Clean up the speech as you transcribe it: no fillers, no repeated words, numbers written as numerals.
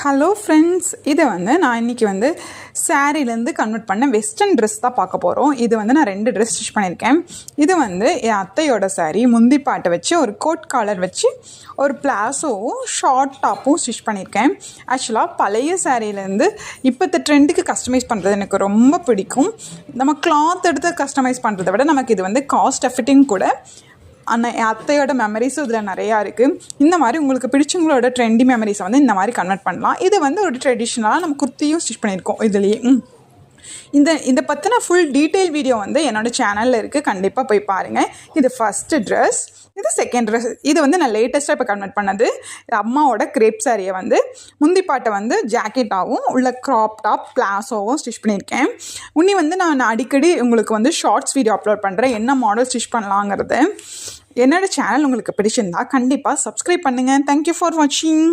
Hello friends, இதை நான் இன்றைக்கி சாரீலேருந்து கன்வெர்ட் பண்ண வெஸ்டர்ன் ட்ரெஸ் தான் பார்க்க போகிறோம். இது நான் 2 ட்ரெஸ் ஸ்டிச் பண்ணியிருக்கேன். இது என் அத்தையோட சாரீ. முந்தி பாட்டை வச்சு ஒரு கோட் காலர் வச்சு ஒரு பிளாஸோவும் ஷார்ட் டாப்பும் ஸ்டிச் பண்ணியிருக்கேன். ஆக்சுவலாக பழைய சாரீலேருந்து இப்போத்த ட்ரெண்டுக்கு கஸ்டமைஸ் பண்ணுறது எனக்கு ரொம்ப பிடிக்கும். நம்ம கிளாத் எடுத்து கஸ்டமைஸ் பண்ணுறதை விட நமக்கு இது காஸ்ட் எஃபெக்டிங் கூட. ஆனால் என் அத்தையோட மெமரிஸும் இதில் நிறையா இருக்குது. இந்த மாதிரி உங்களுக்கு பிடிச்சவங்களோட ட்ரெண்டி மெமரிஸை இந்த மாதிரி கன்வெர்ட் பண்ணலாம். இது ஒரு ட்ரெடிஷ்னலாக நம்ம குர்த்தியும் ஸ்டிச் பண்ணியிருக்கோம் இதுலேயே. இந்த பற்றின ஃபுல் டீட்டெயில் வீடியோ என்னோடய சேனலில் இருக்குது, கண்டிப்பாக போய் பாருங்கள். இது ஃபஸ்ட்டு ட்ரெஸ், இது செகண்ட் ட்ரெஸ். இது நான் லேட்டஸ்ட்டாக இப்போ கன்வெர்ட் பண்ணது. அம்மாவோட கிரேப் சாரியை முந்தி பாட்டை ஜாக்கெட்டாகவும் உள்ள க்ராப் டாப் பிளாஸோவும் ஸ்டிச் பண்ணியிருக்கேன். உன்னி நான் அடிக்கடி உங்களுக்கு ஷார்ட்ஸ் வீடியோ அப்லோட் பண்ணுறேன், என்ன மாடல் ஸ்டிச் பண்ணலாங்கிறது. என்னோடய சேனல் உங்களுக்கு பிடிச்சிருந்தா கண்டிப்பாக சப்ஸ்கிரைப் பண்ணுங்கள். தேங்க்யூ ஃபார் வாட்சிங்.